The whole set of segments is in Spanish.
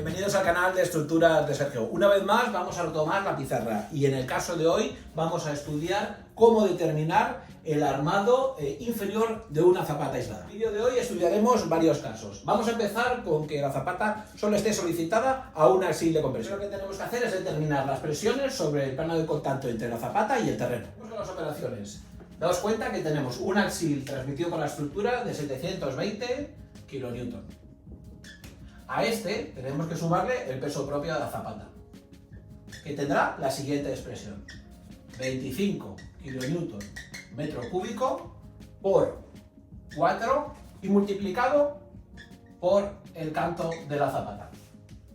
Bienvenidos al canal de Estructuras de Sergio. Una vez más vamos a retomar la pizarra y en el caso de hoy vamos a estudiar cómo determinar el armado inferior de una zapata aislada. En el vídeo de hoy estudiaremos varios casos. Vamos a empezar con que la zapata solo esté solicitada a un axil de compresión. Lo que tenemos que hacer es determinar las presiones sobre el plano de contacto entre la zapata y el terreno. Vamos con las operaciones. Daos cuenta que tenemos un axil transmitido por la estructura de 720 kN. A este tenemos que sumarle el peso propio de la zapata, que tendrá la siguiente expresión: 25 kN metro cúbico por 4 y multiplicado por el canto de la zapata.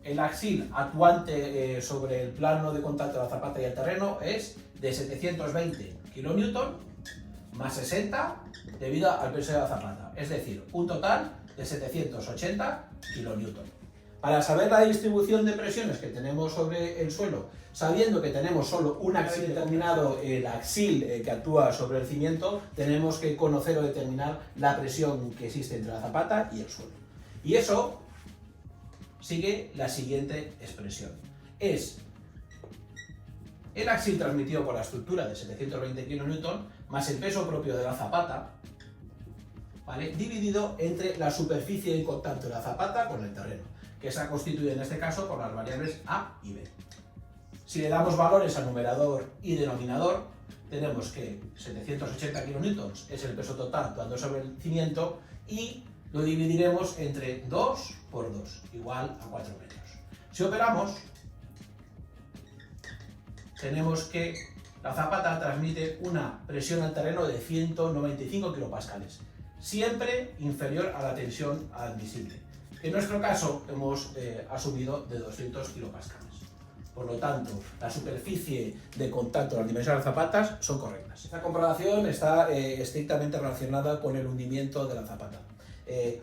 El axil actuante sobre el plano de contacto de la zapata y el terreno es de 720 kN más 60 debido al peso de la zapata, es decir, un total de 780 kN. Para saber la distribución de presiones que tenemos sobre el suelo, sabiendo que tenemos solo un axil determinado, el axil que actúa sobre el cimiento, tenemos que conocer o determinar la presión que existe entre la zapata y el suelo. Y eso sigue la siguiente expresión. Es el axil transmitido por la estructura de 720 kN más el peso propio de la zapata, ¿vale?, dividido entre la superficie de contacto de la zapata con el terreno, que se constituye en este caso por las variables A y B. Si le damos valores al numerador y denominador, tenemos que 780 kN es el peso total actuando sobre el cimiento y lo dividiremos entre 2 por 2, igual a 4 metros. Si operamos, tenemos que la zapata transmite una presión al terreno de 195 kilopascales, siempre inferior a la tensión admisible. En nuestro caso hemos asumido de 200 kilopascales. Por lo tanto, la superficie de contacto, las dimensiones de las zapatas son correctas. Esta comprobación está estrictamente relacionada con el hundimiento de la zapata.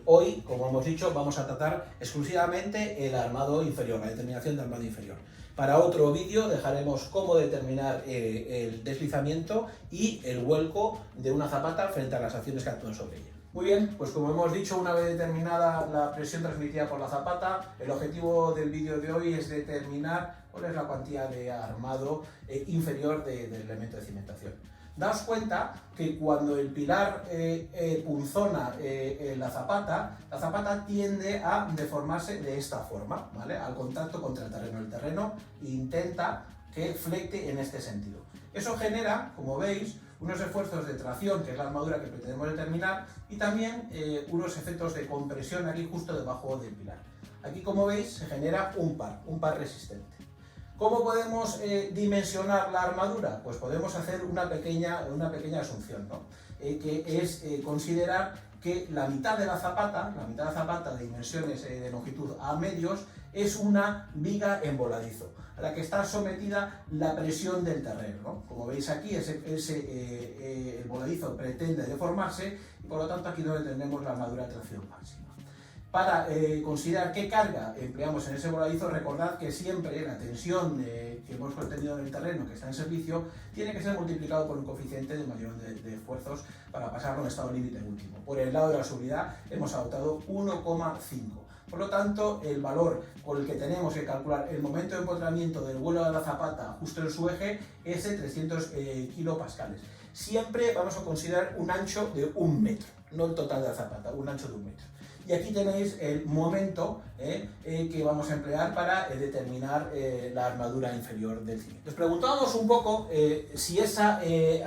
Hoy, como hemos dicho, vamos a tratar exclusivamente el armado inferior, la determinación del armado inferior. Para otro vídeo dejaremos cómo determinar el deslizamiento y el vuelco de una zapata frente a las acciones que actúan sobre ella. Muy bien, pues como hemos dicho, una vez determinada la presión transmitida por la zapata, el objetivo del vídeo de hoy es determinar cuál es la cuantía de armado inferior del elemento de cimentación. Daos cuenta que cuando el pilar punzona la zapata tiende a deformarse de esta forma, ¿vale?, al contacto contra el terreno. El terreno intenta que flecte en este sentido. Eso genera, como veis, unos esfuerzos de tracción, que es la armadura que pretendemos determinar, y también unos efectos de compresión aquí justo debajo del pilar. Aquí, como veis, se genera un par resistente. ¿Cómo podemos dimensionar la armadura? Pues podemos hacer una pequeña asunción, ¿no? Que es considerar que la mitad de la zapata de dimensiones de longitud a medios, es una viga en voladizo, a la que está sometida la presión del terreno, ¿no? Como veis aquí, el voladizo pretende deformarse y por lo tanto aquí es donde tenemos la armadura de tracción máxima. Para considerar qué carga empleamos en ese voladizo, recordad que siempre la tensión que hemos obtenido en el terreno que está en servicio tiene que ser multiplicado por un coeficiente de mayor de esfuerzos para pasarlo en estado límite último. Por el lado de la seguridad hemos adoptado 1,5. Por lo tanto, el valor con el que tenemos que calcular el momento de empotramiento del vuelo de la zapata justo en su eje es de 300 kilopascales. Siempre vamos a considerar un ancho de 1 metro, no el total de la zapata, un ancho de 1 metro. Y aquí tenéis el momento que vamos a emplear para determinar la armadura inferior del cimiento. Nos preguntábamos un poco si esa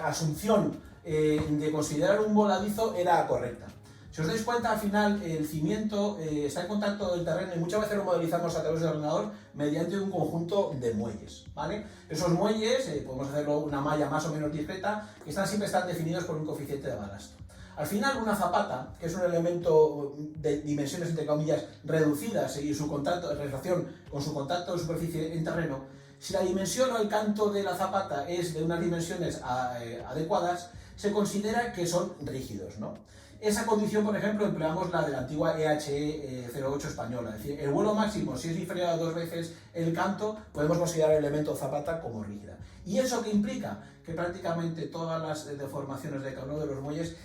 asunción de considerar un voladizo era correcta. Si os dais cuenta, al final el cimiento está en contacto con el terreno y muchas veces lo modelizamos a través del ordenador mediante un conjunto de muelles, ¿vale? Esos muelles, podemos hacerlo una malla más o menos discreta, que siempre están definidos por un coeficiente de balasto. Al final, una zapata, que es un elemento de dimensiones, entre comillas, reducidas y su contacto, en relación con su contacto de superficie en terreno, si la dimensión o el canto de la zapata es de unas dimensiones adecuadas, se considera que son rígidos, ¿no? Esa condición, por ejemplo, empleamos la de la antigua EHE 08 española, es decir, el vuelo máximo, si es inferior a 2 veces el canto, podemos considerar el elemento zapata como rígida. ¿Y eso qué implica? Que prácticamente todas las deformaciones de cada uno de los muelles,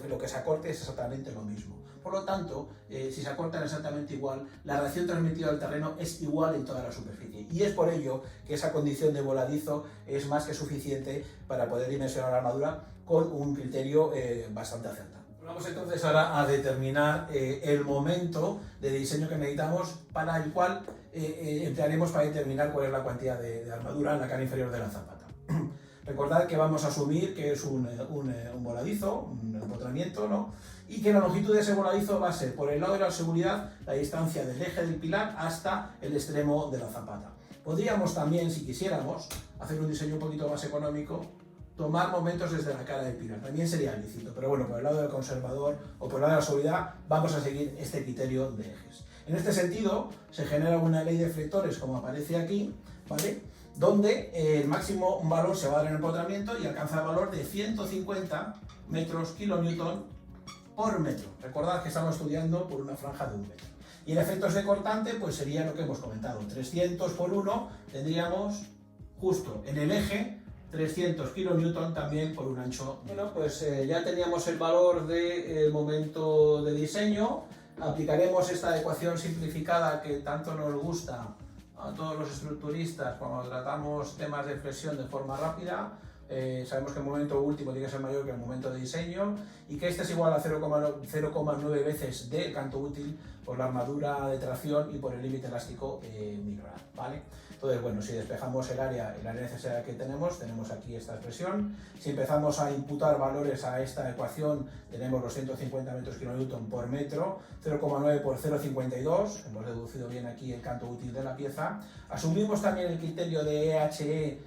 lo que se acorte es exactamente lo mismo. Por lo tanto, si se acortan exactamente igual, la radiación transmitida al terreno es igual en toda la superficie. Y es por ello que esa condición de voladizo es más que suficiente para poder dimensionar la armadura con un criterio bastante acertado. Vamos entonces ahora a determinar el momento de diseño que necesitamos, para el cual emplearemos para determinar cuál es la cantidad de armadura en la cara inferior de la zapata. Recordad que vamos a asumir que es un voladizo, un empotramiento, ¿no? Y que la longitud de ese voladizo va a ser, por el lado de la seguridad, la distancia del eje del pilar hasta el extremo de la zapata. Podríamos también, si quisiéramos, hacer un diseño un poquito más económico, tomar momentos desde la cara del pilar. También sería lícito, pero bueno, por el lado del conservador o por el lado de la seguridad, vamos a seguir este criterio de ejes. En este sentido, se genera una ley de flectores, como aparece aquí, ¿vale?, donde el máximo valor se va a dar en el empotramiento y alcanza el valor de 150 metros kilonewton por metro. Recordad que estamos estudiando por una franja de 1 metro. Y en efectos de cortante, pues sería lo que hemos comentado, 300 por 1, tendríamos justo en el eje 300 kilonewton también por un ancho. Bueno, pues ya teníamos el valor del momento de diseño. Aplicaremos esta ecuación simplificada que tanto nos gusta a todos los estructuristas cuando tratamos temas de flexión de forma rápida. Sabemos que el momento último tiene que ser mayor que el momento de diseño y que este es igual a 0,9 veces del canto útil por la armadura de tracción y por el límite elástico micronar, ¿vale? Entonces, bueno, si despejamos el área necesaria que tenemos aquí esta expresión. Si empezamos a imputar valores a esta ecuación, tenemos los 150 metros kilonewton por metro, 0,9 por 0,52, hemos deducido bien aquí el canto útil de la pieza. Asumimos también el criterio de EHE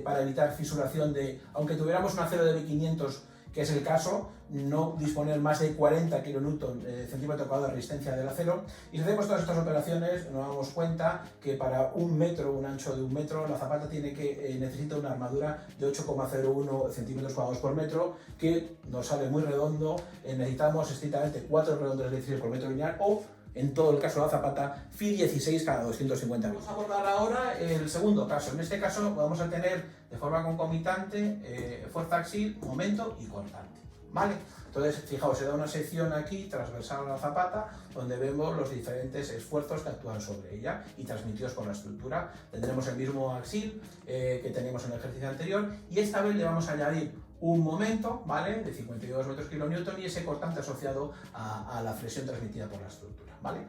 para evitar fisuración aunque tuviéramos un acero de 1500, que es el caso, no disponer más de 40 kilonewton centímetro cuadrado de resistencia del acero. Y si hacemos todas estas operaciones, nos damos cuenta que para un ancho de 1 metro, la zapata necesita una armadura de 8,01 centímetros cuadrados por metro, que nos sale muy redondo. Necesitamos estrictamente 4 redondeles de 16 por metro lineal, o en todo el caso de la zapata, Fi 16 cada 250 metros. Vamos a abordar ahora el segundo caso. En este caso vamos a tener de forma concomitante fuerza axial, momento y cortante, ¿vale? Entonces, fijaos, se da una sección aquí transversal a la zapata donde vemos los diferentes esfuerzos que actúan sobre ella y transmitidos por la estructura. Tendremos el mismo axial que teníamos en el ejercicio anterior, y esta vez le vamos a añadir un momento, ¿vale?, de 52 metros kilonewton y ese cortante asociado a la flexión transmitida por la estructura, ¿vale?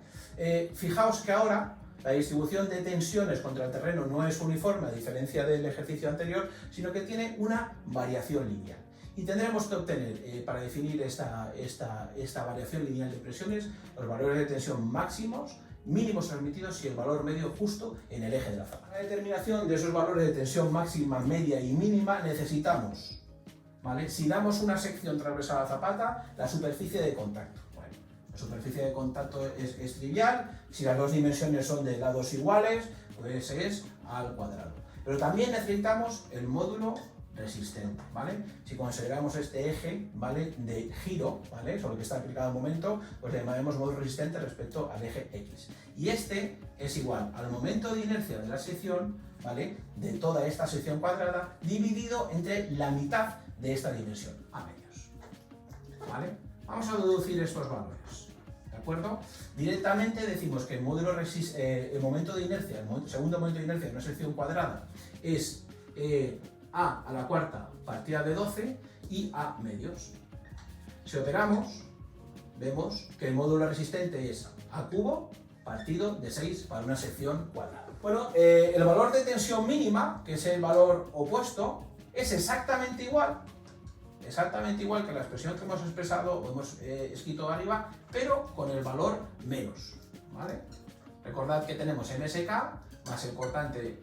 Fijaos que ahora la distribución de tensiones contra el terreno no es uniforme, a diferencia del ejercicio anterior, sino que tiene una variación lineal. Y tendremos que obtener, para definir esta variación lineal de presiones, los valores de tensión máximos, mínimos transmitidos y el valor medio justo en el eje de la zapata. Para la determinación de esos valores de tensión máxima, media y mínima necesitamos, ¿vale?, si damos una sección transversal a la zapata, la superficie de contacto. Bueno, la superficie de contacto es trivial, si las dos dimensiones son de lados iguales, pues es al cuadrado. Pero también necesitamos el módulo resistente, ¿vale? Si consideramos este eje, ¿vale?, de giro, ¿vale?, sobre el que está aplicado el momento, pues le llamaremos módulo resistente respecto al eje X. Y este es igual al momento de inercia de la sección, ¿vale?, de toda esta sección cuadrada, dividido entre la mitad de esta dimensión, a medios, ¿vale? Vamos a deducir estos valores, ¿de acuerdo? Directamente decimos que el momento de inercia, el segundo momento de inercia de una sección cuadrada es a la cuarta partida de 12 y a medios. Si operamos, vemos que el módulo resistente es a cubo partido de 6 para una sección cuadrada. Bueno, el valor de tensión mínima, que es el valor opuesto, es exactamente igual que la expresión que hemos expresado o hemos escrito arriba, pero con el valor menos, ¿vale? Recordad que tenemos MSK más el cortante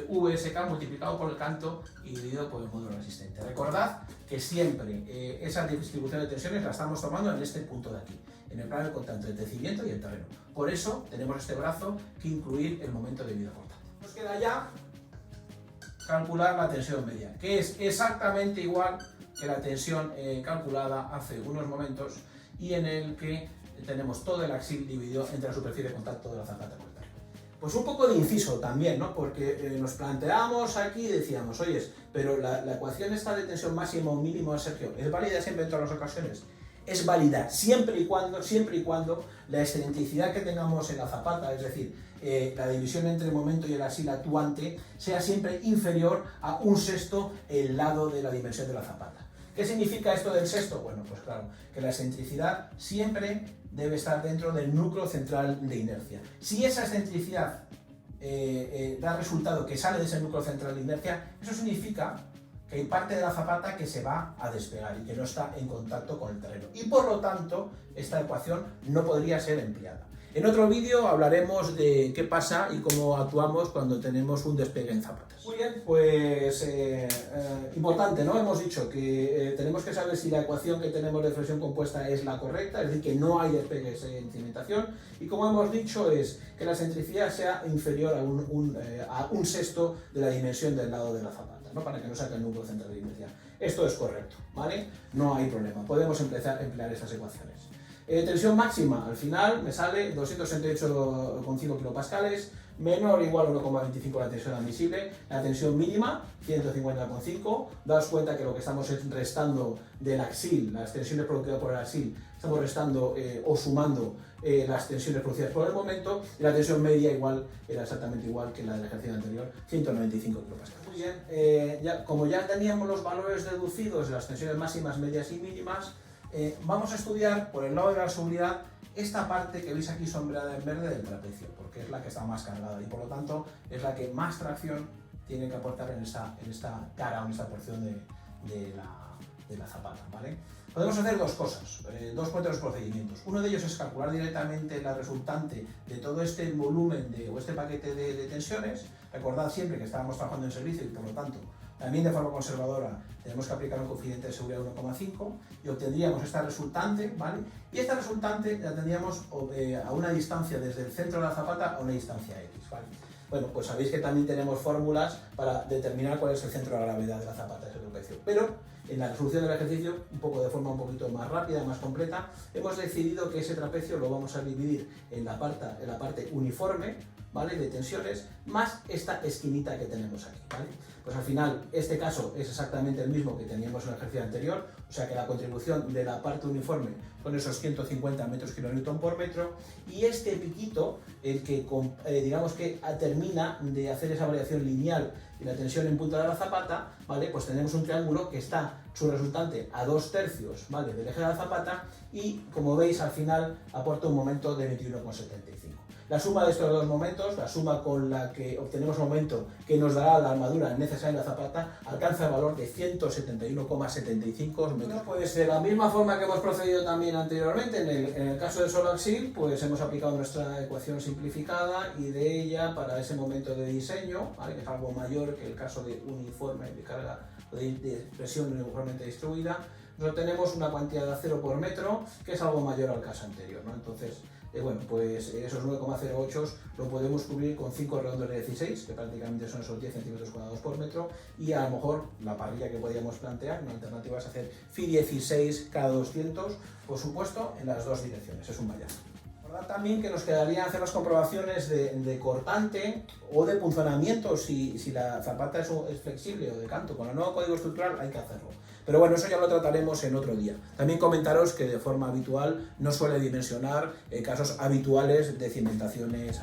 VSK multiplicado por el canto y dividido por el módulo resistente. Recordad que siempre esa distribución de tensiones la estamos tomando en este punto de aquí, en el plano del contacto del tecimiento y el terreno. Por eso tenemos este brazo que incluir el momento de vida cortante. Nos queda ya calcular la tensión media, que es exactamente igual que la tensión calculada hace unos momentos y en el que tenemos todo el axil dividido entre la superficie de contacto de la zapata con el terreno. Pues un poco de inciso también, ¿no? Porque nos planteamos aquí y decíamos, oye, pero la ecuación esta de tensión máxima o mínima, Sergio, ¿es válida siempre en todas las ocasiones? Es válida siempre y cuando la excentricidad que tengamos en la zapata, es decir, la división entre el momento y el axil actuante, sea siempre inferior a 1/6 el lado de la dimensión de la zapata. ¿Qué significa esto del sexto? Bueno, pues claro, que la excentricidad siempre debe estar dentro del núcleo central de inercia. Si esa excentricidad da resultado que sale de ese núcleo central de inercia, eso significa que hay parte de la zapata que se va a despegar y que no está en contacto con el terreno. Y por lo tanto, esta ecuación no podría ser empleada. En otro vídeo hablaremos de qué pasa y cómo actuamos cuando tenemos un despegue en zapatas. Muy bien, pues importante, ¿no? Hemos dicho que tenemos que saber si la ecuación que tenemos de flexión compuesta es la correcta, es decir, que no hay despegues en cimentación, y como hemos dicho es que la excentricidad sea inferior a un 1/6 de la dimensión del lado de la zapata, ¿no? Para que no saque el núcleo central de inercia. Esto es correcto, ¿vale? No hay problema, podemos empezar a emplear estas ecuaciones. Tensión máxima, al final me sale 268,5 kilopascales, menor o igual a 1,25 la tensión admisible. La tensión mínima, 150,5. Daos cuenta que lo que estamos es restando del axil, las tensiones producidas por el axil, estamos restando o sumando las tensiones producidas por el momento, y la tensión media era exactamente igual que la del ejercicio anterior, 195 kilopascales. Muy bien, como ya teníamos los valores deducidos de las tensiones máximas, medias y mínimas, vamos a estudiar por el lado de la seguridad esta parte que veis aquí sombreada en verde del trapecio, porque es la que está más cargada y por lo tanto es la que más tracción tiene que aportar en esta cara o en esta porción de la zapata, ¿vale? Podemos hacer dos cosas, dos procedimientos. Uno de ellos es calcular directamente la resultante de todo este volumen o este paquete de tensiones. Recordad siempre que estábamos trabajando en servicio y por lo tanto también de forma conservadora tenemos que aplicar un coeficiente de seguridad de 1,5 y obtendríamos esta resultante, ¿vale? Y esta resultante la tendríamos a una distancia desde el centro de la zapata a una distancia X, ¿vale? Bueno, pues sabéis que también tenemos fórmulas para determinar cuál es el centro de la gravedad de la zapata de ese trapecio, pero en la resolución del ejercicio, de forma un poquito más rápida, más completa, hemos decidido que ese trapecio lo vamos a dividir en la parte uniforme, ¿vale? De tensiones, más esta esquinita que tenemos aquí, ¿vale? Pues al final, este caso es exactamente el mismo que teníamos en el ejercicio anterior, o sea que la contribución de la parte uniforme son esos 150 metros kilonewton por metro, y este piquito, el que digamos que termina de hacer esa variación lineal y la tensión en punta de la zapata, ¿vale? Pues tenemos un triángulo que está su resultante a 2/3, ¿vale? Del eje de la zapata, y como veis al final aporta un momento de 21,75. La suma de estos dos momentos, la suma con la que obtenemos el momento que nos dará la armadura necesaria en la zapata, alcanza el valor de 171,75 metros. Pues de la misma forma que hemos procedido también anteriormente, en el caso del solo axil, pues hemos aplicado nuestra ecuación simplificada y de ella, para ese momento de diseño, ¿vale? Que es algo mayor que el caso de uniforme de carga o de presión uniformemente distribuida, nosotros tenemos una cuantía de acero por metro que es algo mayor al caso anterior, ¿no? Entonces, bueno, pues esos 9,08 lo podemos cubrir con 5 redondos de 16, que prácticamente son esos 10 centímetros cuadrados por metro, y a lo mejor la parrilla que podríamos plantear, una alternativa es hacer Fi 16 cada 200, por supuesto, en las dos direcciones, es un vallado. Recordad también que nos quedaría hacer las comprobaciones de cortante o de punzonamiento si la zapata es flexible, o de canto. Con el nuevo código estructural hay que hacerlo. Pero bueno, eso ya lo trataremos en otro día. También comentaros que de forma habitual no suele dimensionar casos habituales de cimentaciones.